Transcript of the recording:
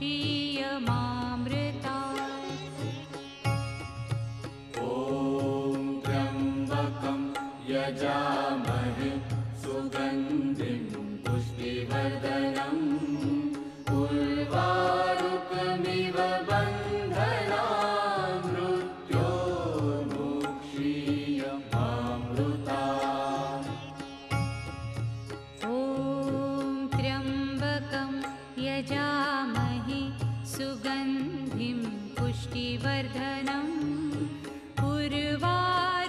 क्षीयमामृता। ॐ त्र्यम्बकं यजामहे सुगन्धिं पुष्टिवर्धनम् उर्वारुकमिव बन्धनान् मृत्योर्मुक्षीयमामृता। ॐ त्र्यम्बकं यजामहे सुगन्धिं पुष्टिवर्धनम् उर्वारुकमिव